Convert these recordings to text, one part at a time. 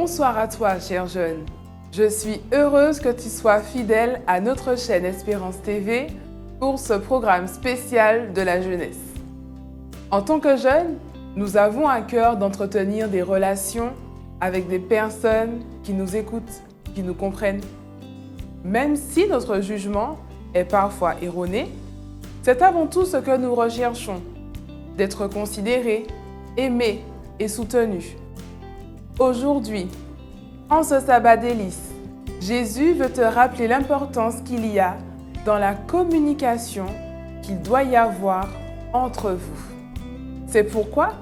Bonsoir à toi, cher jeune. Je suis heureuse que tu sois fidèle à notre chaîne Espérance TV pour ce programme spécial de la jeunesse. En tant que jeunes, nous avons à cœur d'entretenir des relations avec des personnes qui nous écoutent, qui nous comprennent. Même si notre jugement est parfois erroné, c'est avant tout ce que nous recherchons, d'être considérés, aimés et soutenus. Aujourd'hui, en ce sabbat délice, Jésus veut te rappeler l'importance qu'il y a dans la communication qu'il doit y avoir entre vous. C'est pourquoi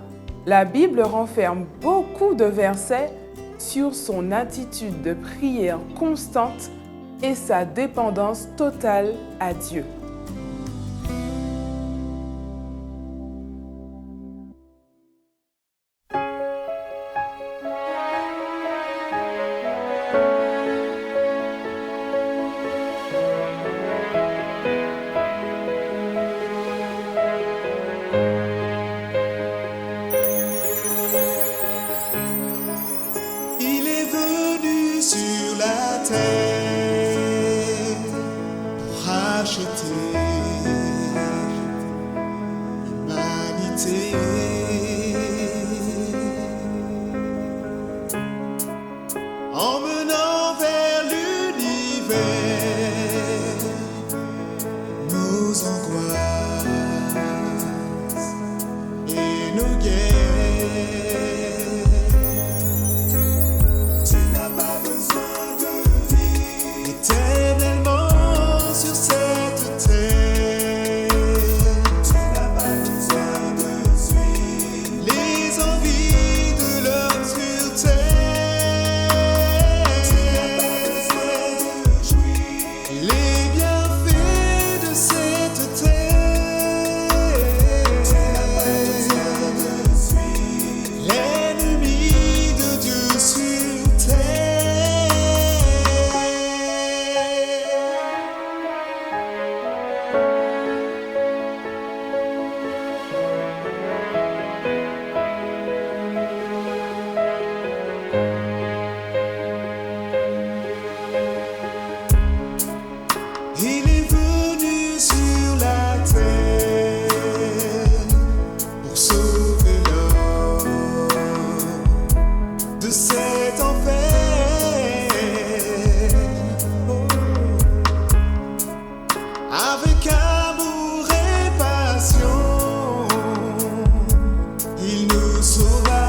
la Bible renferme beaucoup de versets sur son attitude de prière constante et sa dépendance totale à Dieu. Emmenant vers l'univers nos angoisses et nos guerres. Tu n'as pas besoin de vivre éternellement sur cette terre. Tu n'as pas besoin de suivre les envies de l'homme sur terre. Il est venu sur la terre pour sauver l'homme de cet enfer. Avec amour et passion, il nous sauva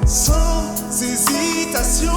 sans hésitation.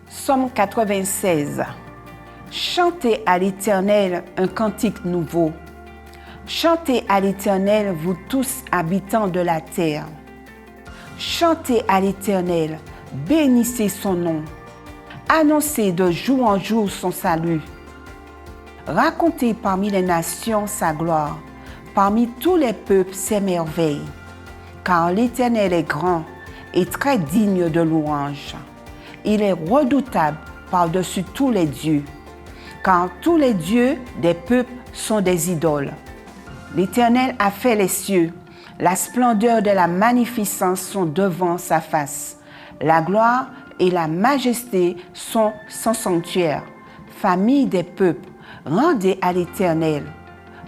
Psaume 96. Chantez à l'Éternel un cantique nouveau. Chantez à l'Éternel, vous tous habitants de la terre. Chantez à l'Éternel, bénissez son nom. Annoncez de jour en jour son salut. Racontez parmi les nations sa gloire, parmi tous les peuples ses merveilles. Car l'Éternel est grand et très digne de louange. Il est redoutable par-dessus tous les dieux, car tous les dieux des peuples sont des idoles. L'Éternel a fait les cieux, la splendeur de la magnificence sont devant sa face. La gloire et la majesté sont son sanctuaire. Famille des peuples, rendez à l'Éternel.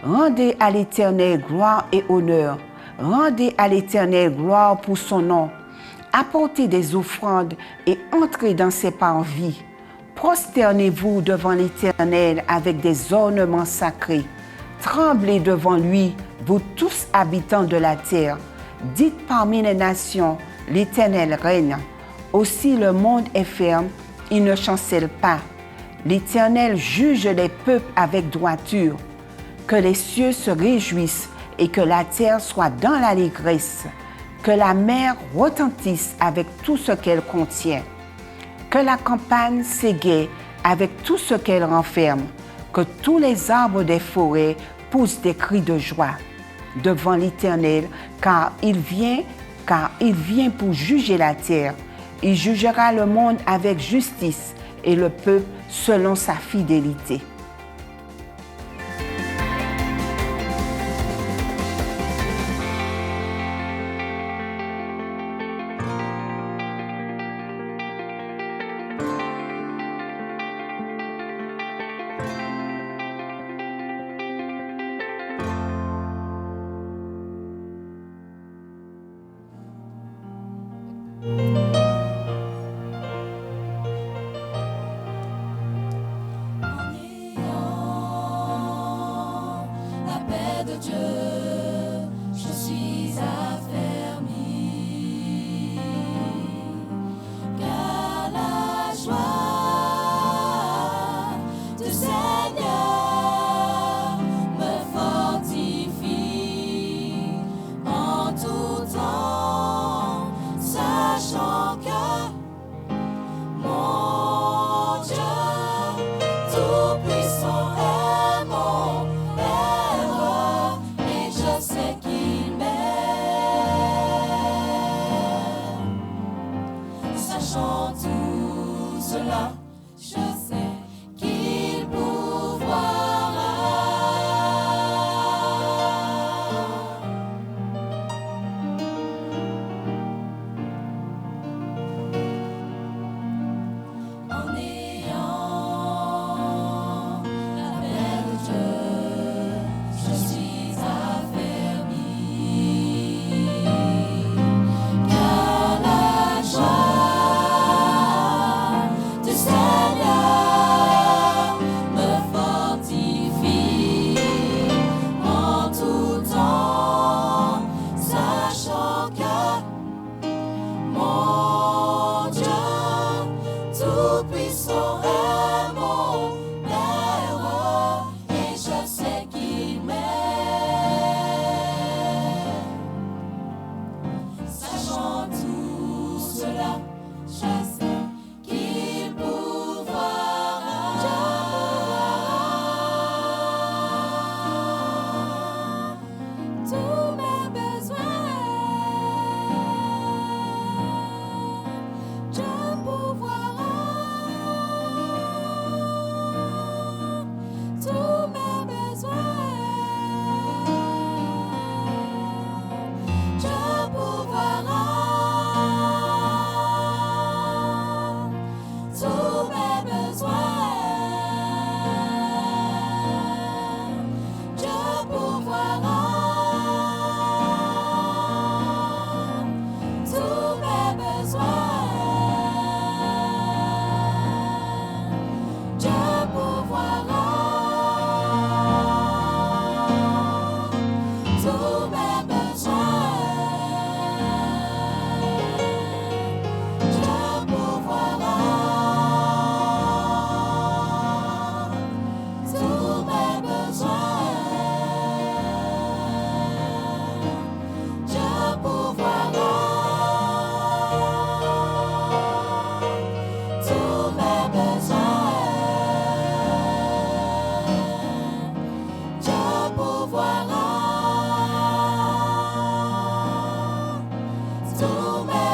Rendez à l'Éternel gloire et honneur. Rendez à l'Éternel gloire pour son nom. Apportez des offrandes et entrez dans ses parvis. Prosternez-vous devant l'Éternel avec des ornements sacrés. Tremblez devant lui, vous tous habitants de la terre. Dites parmi les nations, l'Éternel règne. Aussi le monde est ferme, il ne chancelle pas. L'Éternel juge les peuples avec droiture. Que les cieux se réjouissent et que la terre soit dans l'allégresse. Que la mer retentisse avec tout ce qu'elle contient. Que la campagne s'égaie avec tout ce qu'elle renferme. Que tous les arbres des forêts poussent des cris de joie devant l'Éternel, car il vient pour juger la terre. Il jugera le monde avec justice et le peuple selon sa fidélité. La paix de Dieu, je suis affermi, car la joie du Seigneur me fortifie en tout temps, sachant que mon Dieu tout-puissant est mon Père, et je sais qu'il m'aime. Sachant tout cela, je sais qu'il pourvoira. En ayant la paix de Dieu, je suis affermi, car la joie du Seigneur me fortifie en tout temps, sachant que mon Dieu tout-puissant est mon Père, et je sais qu'il m'aime. Sachant tout cela, je sais qu'il pourvoira tous mes besoins.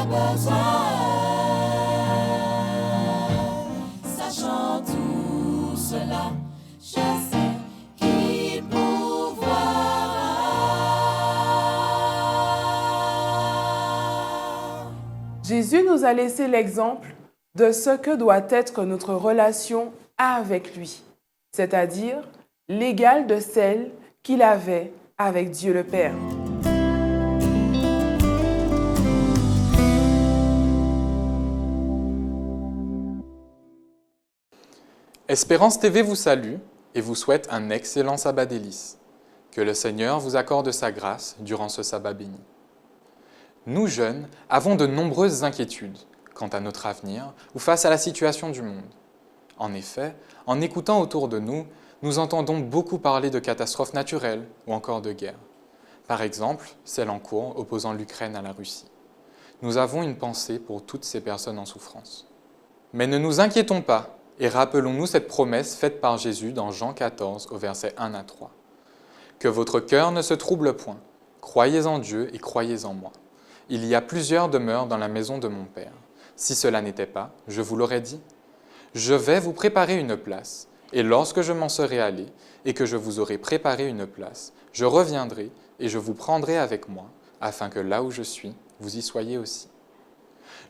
j'ai besoin. Sachant tout cela, je sais qu'il pourvoira. Jésus nous a laissé l'exemple de ce que doit être notre relation avec lui, c'est-à-dire l'égale de celle qu'il avait avec Dieu le Père. Espérance TV vous salue et vous souhaite un excellent sabbat délice. Que le Seigneur vous accorde sa grâce durant ce sabbat béni. Nous jeunes avons de nombreuses inquiétudes quant à notre avenir ou face à la situation du monde. En effet, en écoutant autour de nous, nous entendons beaucoup parler de catastrophes naturelles ou encore de guerres. Par exemple, celle en cours opposant l'Ukraine à la Russie. Nous avons une pensée pour toutes ces personnes en souffrance. Mais ne nous inquiétons pas et rappelons-nous cette promesse faite par Jésus dans Jean 14 au verset 1 à 3. Que votre cœur ne se trouble point, croyez en Dieu et croyez en moi. Il y a plusieurs demeures dans la maison de mon Père. Si cela n'était pas, je vous l'aurais dit. Je vais vous préparer une place, et lorsque je m'en serai allé, et que je vous aurai préparé une place, je reviendrai et je vous prendrai avec moi, afin que là où je suis, vous y soyez aussi.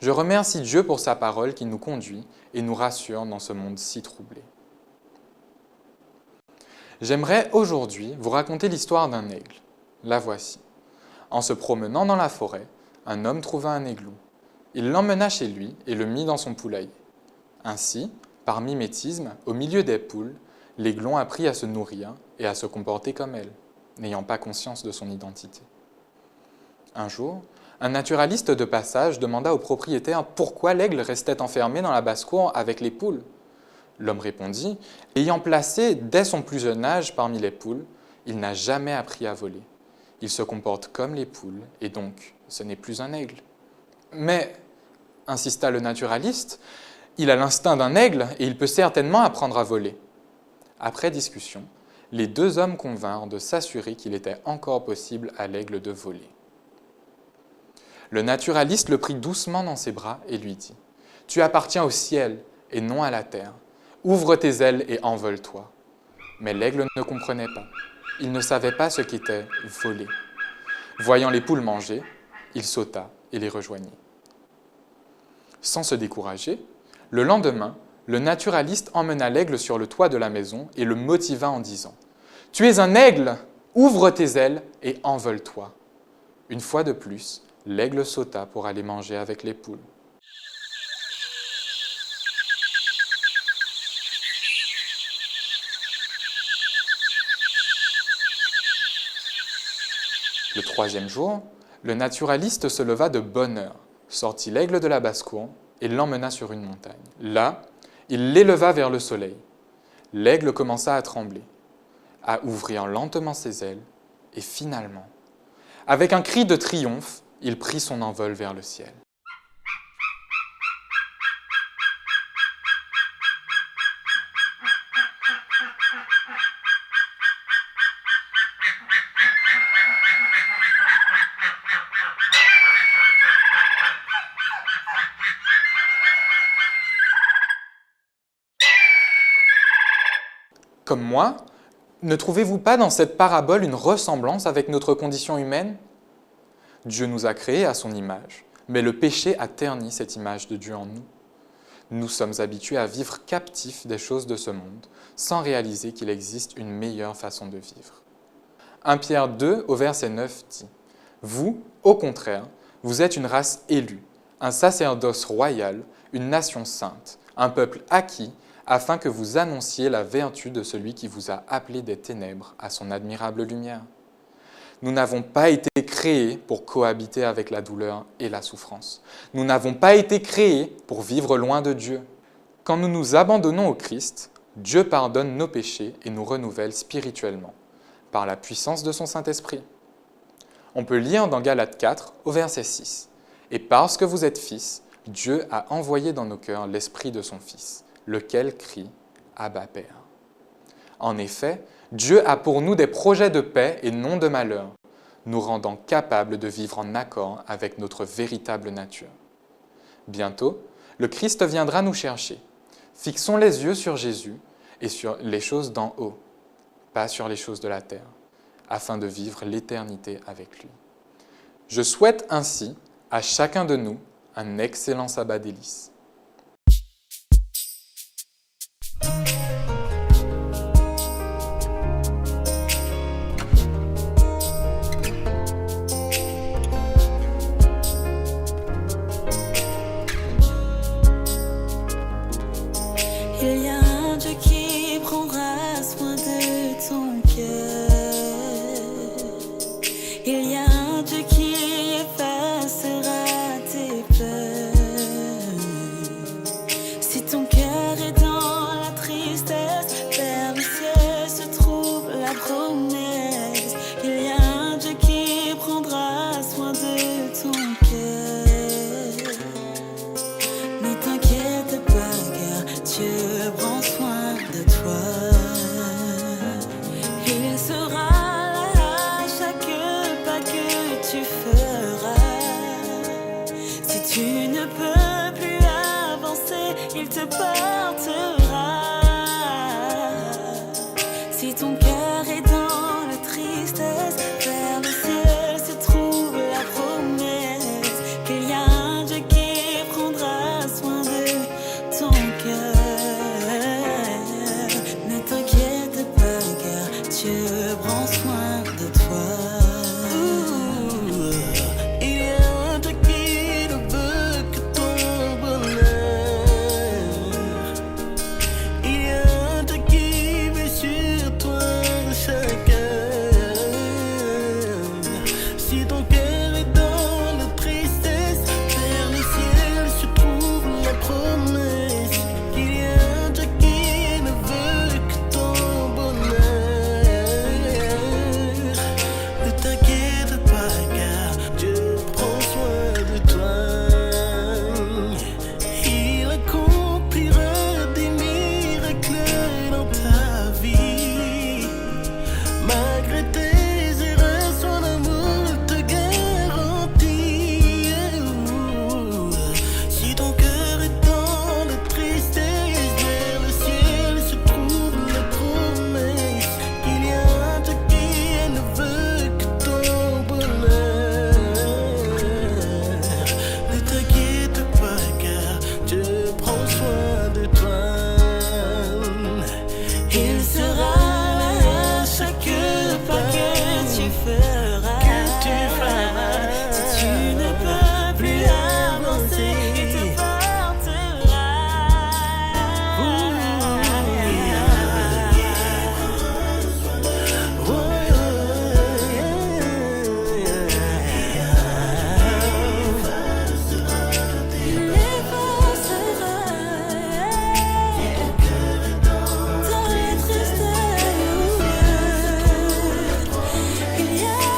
Je remercie Dieu pour sa parole qui nous conduit et nous rassure dans ce monde si troublé. J'aimerais aujourd'hui vous raconter l'histoire d'un aigle. La voici. En se promenant dans la forêt, un homme trouva un aiglon. Il l'emmena chez lui et le mit dans son poulailler. Ainsi, par mimétisme, au milieu des poules, l'aiglon apprit à se nourrir et à se comporter comme elles, n'ayant pas conscience de son identité. Un jour, un naturaliste de passage demanda au propriétaire pourquoi l'aigle restait enfermé dans la basse-cour avec les poules. L'homme répondit, ayant placé dès son plus jeune âge parmi les poules, il n'a jamais appris à voler. Il se comporte comme les poules et donc ce n'est plus un aigle. Mais, insista le naturaliste, il a l'instinct d'un aigle et il peut certainement apprendre à voler. Après discussion, les deux hommes convinrent de s'assurer qu'il était encore possible à l'aigle de voler. Le naturaliste le prit doucement dans ses bras et lui dit « Tu appartiens au ciel et non à la terre. Ouvre tes ailes et envole-toi. » Mais l'aigle ne comprenait pas. Il ne savait pas ce qu'était voler. Voyant les poules manger, il sauta et les rejoignit. Sans se décourager, le lendemain, le naturaliste emmena l'aigle sur le toit de la maison et le motiva en disant « Tu es un aigle, ouvre tes ailes et envole-toi. » Une fois de plus, l'aigle sauta pour aller manger avec les poules. Le troisième jour, le naturaliste se leva de bonne heure, sortit l'aigle de la basse-cour et l'emmena sur une montagne. Là, il l'éleva vers le soleil. L'aigle commença à trembler, à ouvrir lentement ses ailes et finalement, avec un cri de triomphe, il prit son envol vers le ciel. Comme moi, ne trouvez-vous pas dans cette parabole une ressemblance avec notre condition humaine ? Dieu nous a créés à son image, mais le péché a terni cette image de Dieu en nous. Nous sommes habitués à vivre captifs des choses de ce monde, sans réaliser qu'il existe une meilleure façon de vivre. 1 Pierre 2 au verset 9 dit « Vous, au contraire, vous êtes une race élue, un sacerdoce royal, une nation sainte, un peuple acquis, afin que vous annonciez la vertu de celui qui vous a appelé des ténèbres à son admirable lumière. Nous n'avons pas été créés pour cohabiter avec la douleur et la souffrance. Nous n'avons pas été créés pour vivre loin de Dieu. Quand nous nous abandonnons au Christ, Dieu pardonne nos péchés et nous renouvelle spirituellement, par la puissance de son Saint-Esprit. On peut lire dans Galates 4 au verset 6. « Et parce que vous êtes fils, Dieu a envoyé dans nos cœurs l'Esprit de son Fils, lequel crie « Abba Père ». En effet, Dieu a pour nous des projets de paix et non de malheur, nous rendant capables de vivre en accord avec notre véritable nature. Bientôt, le Christ viendra nous chercher. Fixons les yeux sur Jésus et sur les choses d'en haut, pas sur les choses de la terre, afin de vivre l'éternité avec lui. Je souhaite ainsi à chacun de nous un excellent sabbat délices. Il y a un Dieu qui prendra soin de ton cœur. Il y a un Dieu qui effacera tes peurs. Si ton cœur est dans la tristesse, vers le ciel se trouve la promesse. Il y a un Dieu qui prendra soin de ton cœur. Ne t'inquiète pas, car Dieu prend soin de toi. Il sera là à chaque pas que tu feras. Si tu ne peux plus avancer, il te portera. Si ton cœur est dans la tristesse, vers le ciel se trouve la promesse qu'il y a un Dieu qui prendra soin de ton cœur. Ne t'inquiète pas, car Dieu prend soin de toi. Il y a un Dieu qui ne veut que ton bonheur. Il y a un Dieu qui veut sur toi chacun. Si ton cœur est dans la tristesse, vers le ciel se trouve la promesse qu'il y a un Dieu qui ne veut que ton bonheur. Ne t'inquiète pas, car Dieu prend soin de toi. Il accomplira des miracles dans ta vie. Malgré tes erreurs, son amour te garantit. Si ton cœur est dans la tristesse, vers le ciel se trouve la promesse qu'il y a un Dieu qui ne veut que ton bonheur. Ne t'inquiète pas, car Dieu prend soin de toi. Il sera là à chaque pas que tu feras. Si tu ne peux plus avancer, il te portera. Il effacera dans les tristesses. Il y a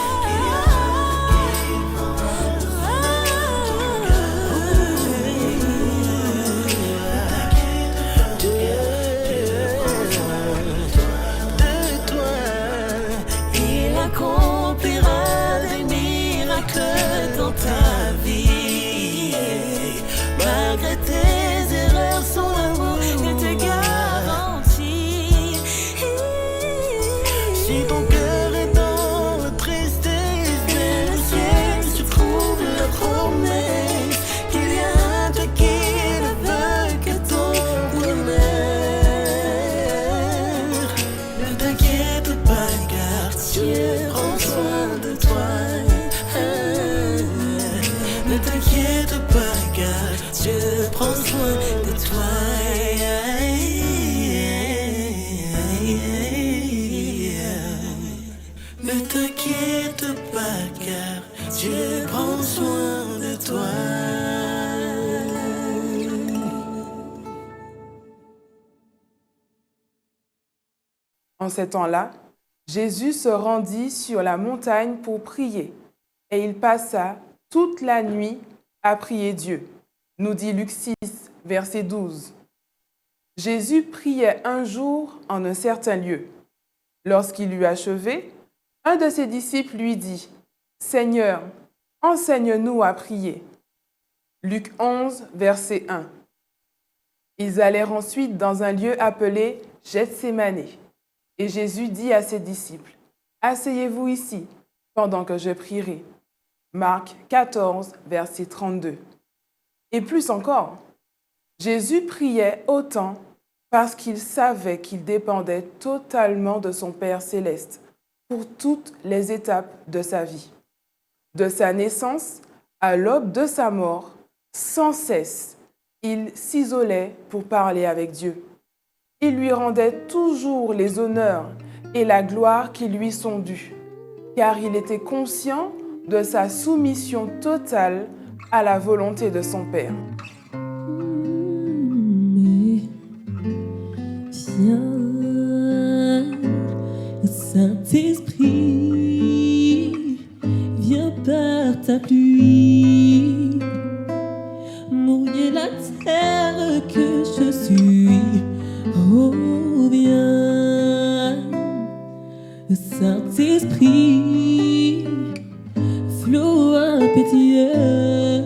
de toi. Il accomplira des miracles dans ta vie. Malgré tes erreurs, son amour il te garantit. Si ton cœur est dans la tristesse, vers le ciel se trouve la promesse qu'il y a un Dieu qui ne veut que ton bonheur. Ne t'inquiète pas, car Dieu prend soin de toi. Ne t'inquiète pas, car Dieu prend soin de toi. Ne t'inquiète pas, car Dieu prend soin de toi. En ces temps-là, Jésus se rendit sur la montagne pour prier, et il passa toute la nuit à prier Dieu, nous dit Luc 6, verset 12. Jésus priait un jour en un certain lieu. Lorsqu'il eut achevé, un de ses disciples lui dit « Seigneur, enseigne-nous à prier. » Luc 11, verset 1. Ils allèrent ensuite dans un lieu appelé Gethsémane. Et Jésus dit à ses disciples, « Asseyez-vous ici, pendant que je prierai. » Marc 14, verset 32. Et plus encore, Jésus priait autant parce qu'il savait qu'il dépendait totalement de son Père céleste pour toutes les étapes de sa vie. De sa naissance à l'aube de sa mort, sans cesse, il s'isolait pour parler avec Dieu. Il lui rendait toujours les honneurs et la gloire qui lui sont dus, car il était conscient de sa soumission totale à la volonté de son Père. Viens, Saint-Esprit, viens par ta pluie, mouiller la terre que je suis. Oh, viens, Saint-Esprit, flot impétueux,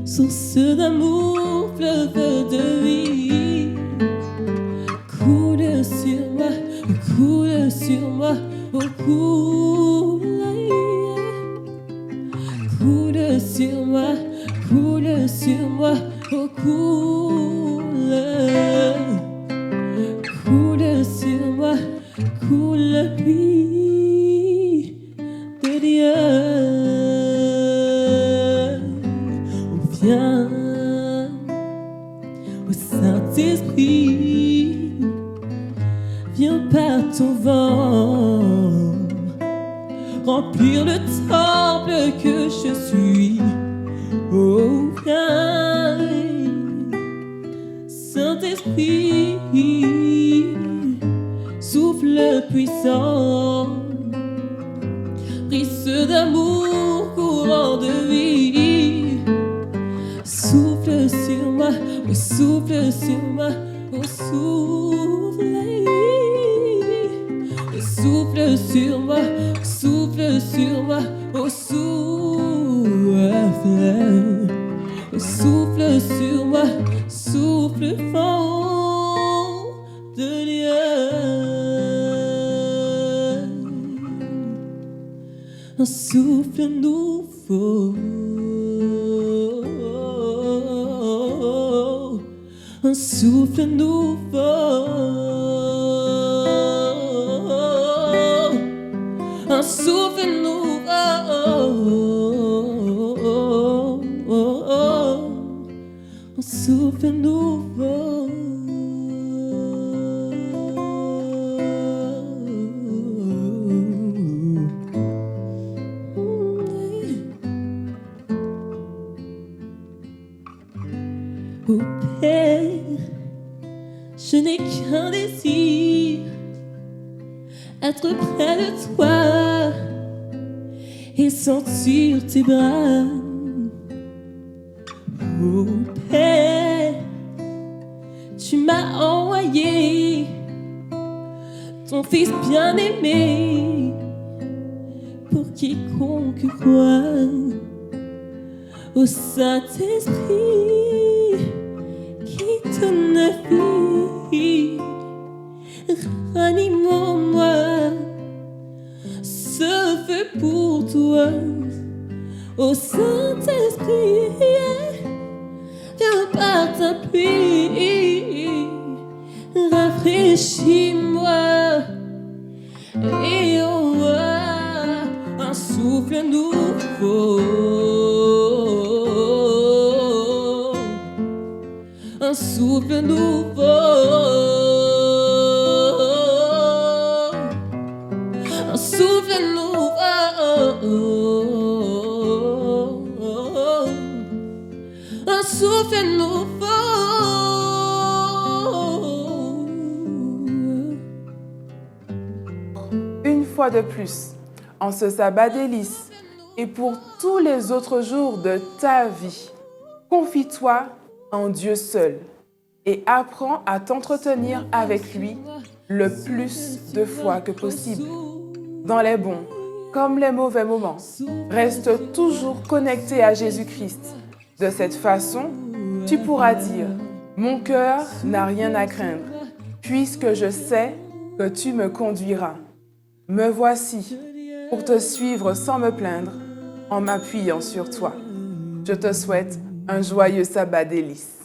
source d'amour, fleuve de vie, coule sur moi, oh coule sur moi, oh coule sur moi, coule pluie de Dieu. Oh viens, oh Saint-Esprit, viens par ton vent, remplir le temple que je suis. Oh viens, Saint-Esprit, souffle puissant, brise d'amour, courant de vie, souffle sur moi, oh souffle sur moi, oh souffle sur moi, souffle sur moi, oh souffle sur moi, souffle fort de Dieu, un souffle nouveau, un souffle nouveau, un souffle nouveau, un souffle nouveau. Oh Père, je n'ai qu'un désir, être près de toi et sentir tes bras. Oh Père, tu m'as envoyé ton Fils bien-aimé pour quiconque croit. Ô Saint-Esprit qui donne vie, ranime en moi ce feu pour toi. Ô Saint-Esprit, viens par ta pluie, rafraîchis-moi et envoie un souffle nouveau, un souffle nouveau, un souffle nouveau, un souffle nouveau. Une fois de plus, en ce sabbat délice et pour tous les autres jours de ta vie, confie-toi en Dieu seul et apprends à t'entretenir avec lui le plus de fois que possible, dans les bons comme les mauvais moments, reste toujours connecté à Jésus-Christ. De cette façon, tu pourras dire « Mon cœur n'a rien à craindre, puisque je sais que tu me conduiras. Me voici pour te suivre sans me plaindre, en m'appuyant sur toi. » Je te souhaite un joyeux sabbat délice.